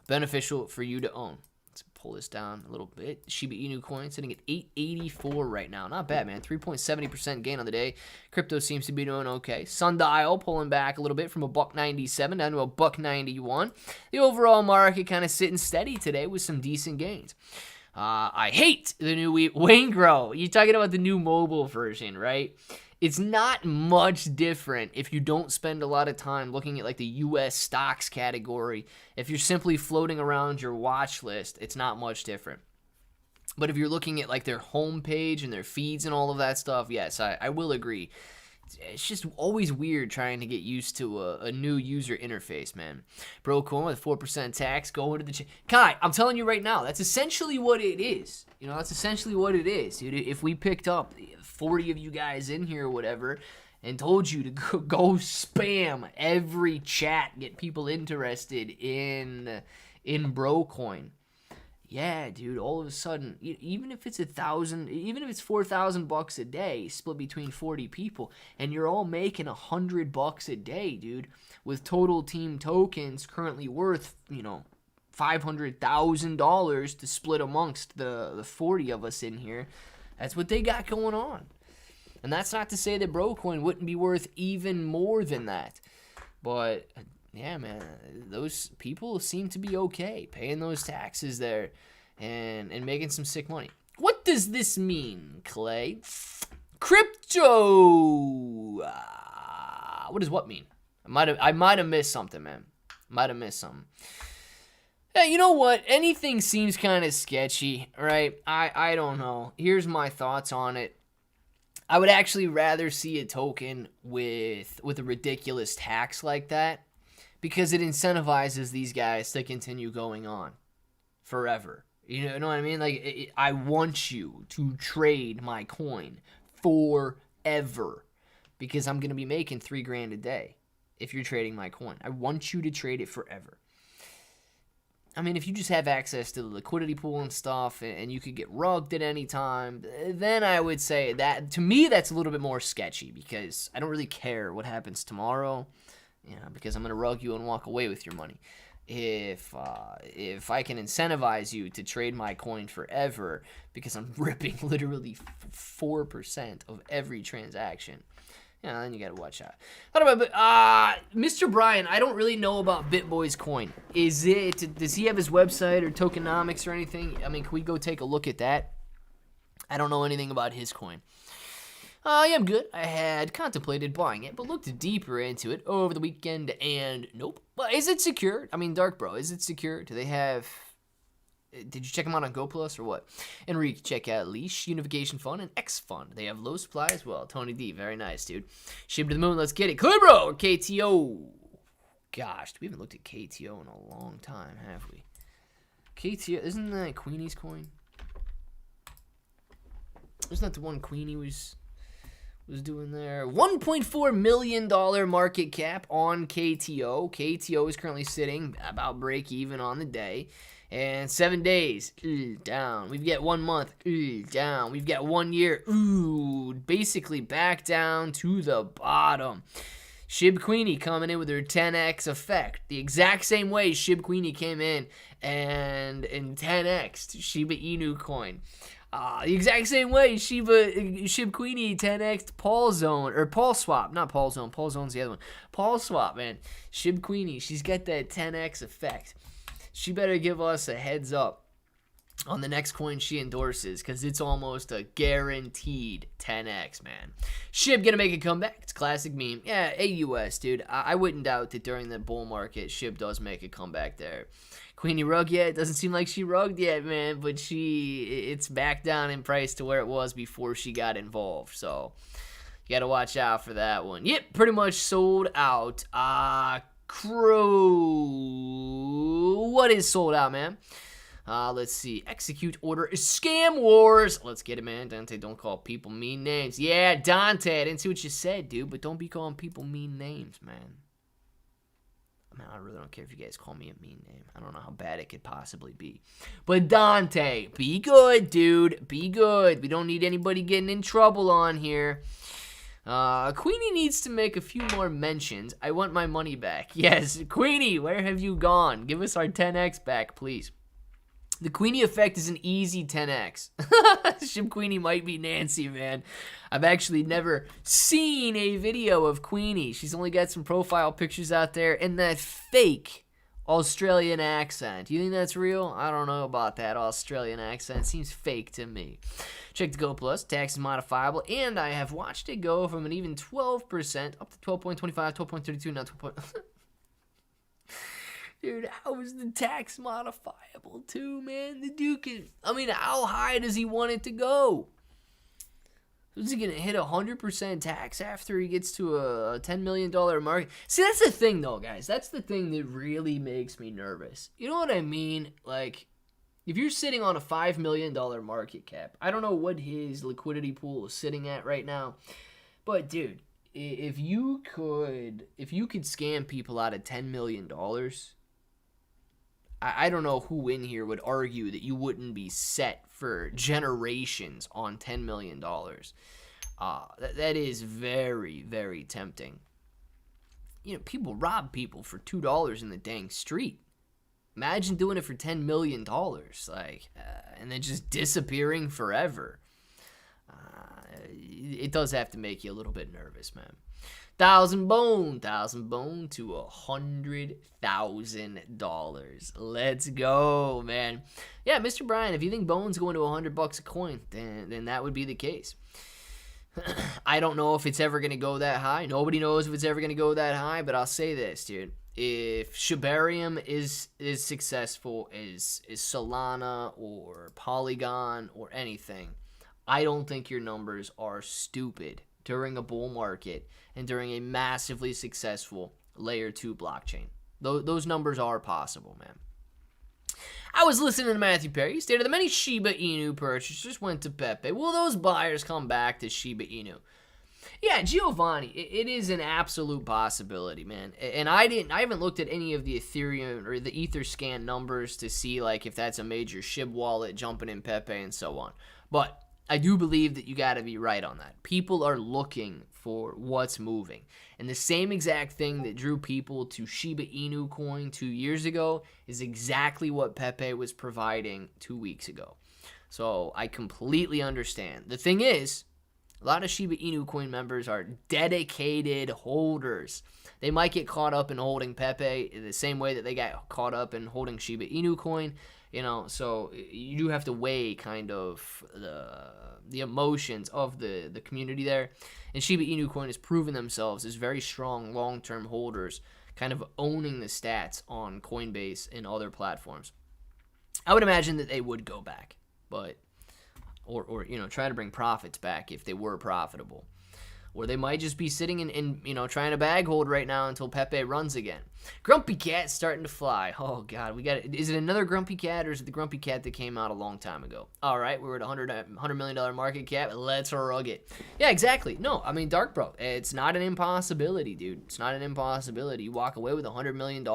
beneficial for you to own. Let's pull this down a little bit. Shiba Inu coin sitting at 884 right now. Not bad, man. 3.70% gain on the day. Crypto seems to be doing okay. Sundial pulling back a little bit from $1.97 down to $1.91. The overall market kind of sitting steady today with some decent gains. I hate the new Wayne Grow. You're talking about the new mobile version, right? It's not much different if you don't spend a lot of time looking at like the U.S. stocks category. If you're simply floating around your watch list, it's not much different. But if you're looking at like their homepage and their feeds and all of that stuff, yes, I will agree. It's just always weird trying to get used to a new user interface, man. Bro coin with 4% tax going to the... Kai, I'm telling you right now, that's essentially what it is. That's essentially what it is, dude. If we picked up 40 of you guys in here or whatever and told you to go spam every chat, get people interested in Brocoin. Yeah, dude, all of a sudden, even if it's $4,000 a day split between 40 people and you're all making $100 a day, dude, with total team tokens currently worth, $500,000 to split amongst the 40 of us in here. That's what they got going on. And that's not to say that Brocoin wouldn't be worth even more than that. But, yeah, man, those people seem to be okay paying those taxes there and making some sick money. What does this mean, Clay? Crypto! What does what mean? I might have missed something, man. Might have missed something. Yeah, you know what? Anything seems kind of sketchy, right? I don't know. Here's my thoughts on it. I would actually rather see a token with a ridiculous tax like that because it incentivizes these guys to continue going on forever. You know what I mean? Like, I want you to trade my coin forever because I'm going to be making $3,000 a day if you're trading my coin. I want you to trade it forever. I mean, if you just have access to the liquidity pool and stuff and you could get rugged at any time, then I would say that, to me, that's a little bit more sketchy because I don't really care what happens tomorrow, because I'm going to rug you and walk away with your money. If I can incentivize you to trade my coin forever because I'm ripping literally 4% of every transaction, then you gotta watch out. Mr. Brian, I don't really know about BitBoy's coin. Does he have his website or tokenomics or anything? I mean, can we go take a look at that? I don't know anything about his coin. Yeah, I'm good. I had contemplated buying it, but looked deeper into it over the weekend, and nope. Well, is it secure? I mean, Dark Bro, is it secure? Do they have... Did you check them out on GoPlus or what? Enrique, check out Leash, Unification Fund, and X Fund. They have low supply as well. Tony D, very nice, dude. Shib to the moon, let's get it. Clear, bro! KTO. Gosh, we haven't looked at KTO in a long time, have we? KTO, isn't that Queenie's coin? Isn't that the one Queenie was doing there? $1.4 million market cap on KTO. KTO is currently sitting about break even on the day. And 7 days, down. We've got 1 month, down. We've got 1 year, basically back down to the bottom. Shib Queenie coming in with her 10x effect. The exact same way Shib Queenie came in and 10x Shiba Inu coin. The exact same way Shib Queenie 10x Paul Zone, or Paul Swap, not Paul Zone. Paul Zone's the other one. Paul Swap, man. Shib Queenie, she's got that 10x effect. She better give us a heads up on the next coin she endorses because it's almost a guaranteed 10x, man. Shib gonna make a comeback. It's a classic meme. Yeah, AUS, dude. I wouldn't doubt that during the bull market, Shib does make a comeback there. Queenie rug yet? It doesn't seem like she rugged yet, man, but it's back down in price to where it was before she got involved. So you gotta watch out for that one. Yep, pretty much sold out. Crow. What is sold out, man? Let's see. Execute order. Scam Wars. Let's get it, man. Dante, don't call people mean names. Yeah, Dante. I didn't see what you said, dude, but don't be calling people mean names, man. I mean, I really don't care if you guys call me a mean name. I don't know how bad it could possibly be. But Dante, be good, dude. Be good. We don't need anybody getting in trouble on here. Queenie needs to make a few more mentions. I want my money back. Yes, Queenie, where have you gone? Give us our 10x back, please. The Queenie effect is an easy 10x. Shib Queenie might be Nancy, man. I've actually never seen a video of Queenie. She's only got some profile pictures out there and that fake Australian accent. You think that's real? I don't know about that Australian accent. Seems fake to me. Check the Go Plus. Tax is modifiable. And I have watched it go from an even 12% up to 12.25, 12.32, now 12. Dude, how is the tax modifiable too, man? The Duke is... I mean, how high does he want it to go? Is he going to hit 100% tax after he gets to a $10 million market? See, that's the thing, though, guys. That's the thing that really makes me nervous. You know what I mean? Like, if you're sitting on a $5 million market cap, I don't know what his liquidity pool is sitting at right now. But, dude, if you could scam people out of $10 million... I don't know who in here would argue that you wouldn't be set for generations on $10 million. That is very, very tempting. You know, people rob people for $2 in the dang street. Imagine doing it for $10 million, and then just disappearing forever. it does have to make you a little bit nervous, man. 1,000 bone to $100,000. Let's go, man. Yeah, Mr. Brian, if you think bone's going to $100 a coin, then that would be the case. I don't know if it's ever going to go that high. Nobody knows if it's ever going to go that high, but I'll say this, dude. If Shibarium is successful as Solana or Polygon or anything, I don't think your numbers are stupid during a bull market and during a massively successful layer 2 blockchain. Those numbers are possible, man. I was listening to Matthew Perry. He stated that many Shiba Inu purchasers went to PEPE. Will those buyers come back to Shiba Inu? Yeah, Giovanni, it is an absolute possibility, man. And I haven't looked at any of the Ethereum or the Etherscan numbers to see like if that's a major Shib wallet jumping in PEPE and so on. But I do believe that you got to be right on that. People are looking for what's moving. And the same exact thing that drew people to Shiba Inu coin 2 years ago is exactly what PEPE was providing 2 weeks ago. So I completely understand. The thing is, a lot of Shiba Inu coin members are dedicated holders. They might get caught up in holding PEPE the same way that they got caught up in holding Shiba Inu coin. You know, so you do have to weigh kind of the emotions of the community there. And Shiba Inu coin has proven themselves as very strong long-term holders, kind of owning the stats on Coinbase and other platforms. I would imagine that they would go back, but or you know, try to bring profits back if they were profitable. Or they might just be sitting and you know, trying to bag hold right now until Pepe runs again. Grumpy Cat's starting to fly. Oh, God. Is it another Grumpy Cat, or is it the Grumpy Cat that came out a long time ago? All right, we're at $100 million market cap. Let's rug it. Yeah, exactly. No, I mean, Dark Bro, it's not an impossibility, dude. It's not an impossibility. You walk away with $100 million,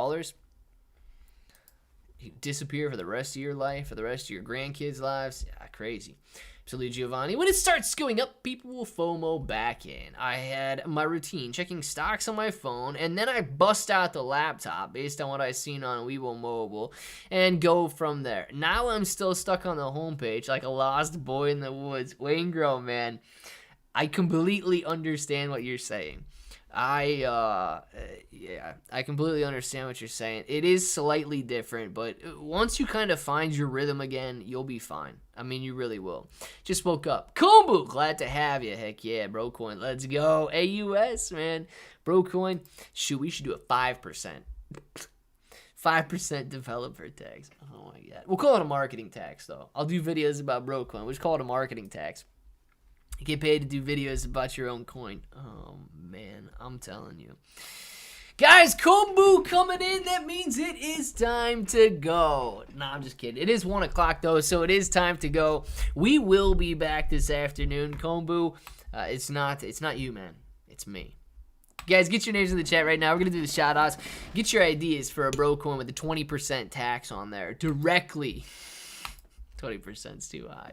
you disappear for the rest of your life, for the rest of your grandkids' lives. Yeah, crazy. Absolutely, Giovanni. When it starts going up, people will FOMO back in. I had my routine, checking stocks on my phone, and then I bust out the laptop based on what I seen on Weibo Mobile and go from there. Now I'm still stuck on the homepage like a lost boy in the woods. Wayne Grow, man, I completely understand what you're saying. I completely understand what you're saying. It is slightly different, but once you kind of find your rhythm again, you'll be fine. I mean, you really will. Just woke up. Kombu, glad to have you. Heck yeah, Brocoin. Let's go. AUS, man. Brocoin. Shoot, we should do a 5%. 5% developer tax. Oh, my God. We'll call it a marketing tax, though. I'll do videos about Brocoin. We'll just call it a marketing tax. You get paid to do videos about your own coin. Oh, man, I'm telling you. Guys, Kombu coming in. That means it is time to go. Nah, I'm just kidding. It is 1 o'clock, though, so it is time to go. We will be back this afternoon. Kombu, it's not you, man. It's me. Guys, get your names in the chat right now. We're going to do the shout-outs. Get your ideas for a bro coin with a 20% tax on there directly. 20% is too high.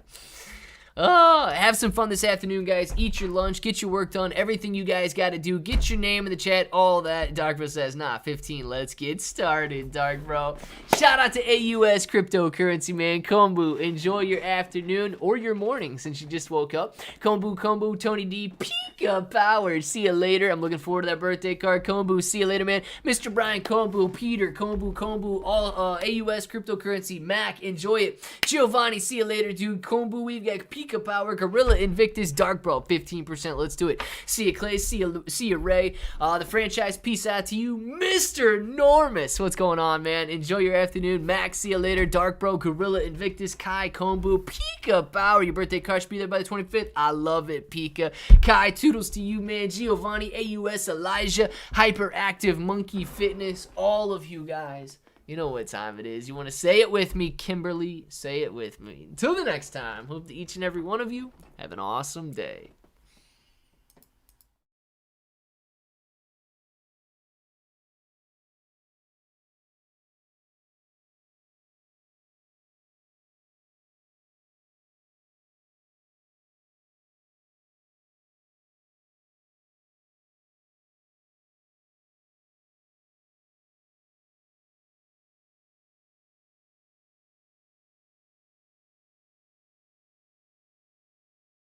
Oh, have some fun this afternoon, guys. Eat your lunch, get your work done, everything you guys got to do. Get your name in the chat, all that. Dark Bro says, nah, 15. Let's get started, Dark Bro. Shout out to AUS cryptocurrency, man. Kombu, enjoy your afternoon or your morning since you just woke up. Kombu, Tony D, Pika Power. See you later. I'm looking forward to that birthday card. Kombu, see you later, man. Mr. Brian, Kombu, Peter, Kombu, all AUS cryptocurrency. Mac, enjoy it. Giovanni, see you later, dude. Kombu, we've got Pika Power, Gorilla Invictus, Dark Bro, 15%. Let's do it. See you, Clay. See you, Ray. The franchise, peace out to you, Mr. Enormous. What's going on, man? Enjoy your afternoon. Max, see you later. Dark Bro, Gorilla Invictus, Kai, Kombu, Pika Power. Your birthday card should be there by the 25th. I love it, Pika. Kai, toodles to you, man. Giovanni, AUS, Elijah, Hyperactive, Monkey Fitness, all of you guys. You know what time it is. You want to say it with me, Kimberly? Say it with me. Until the next time, hope that each and every one of you have an awesome day.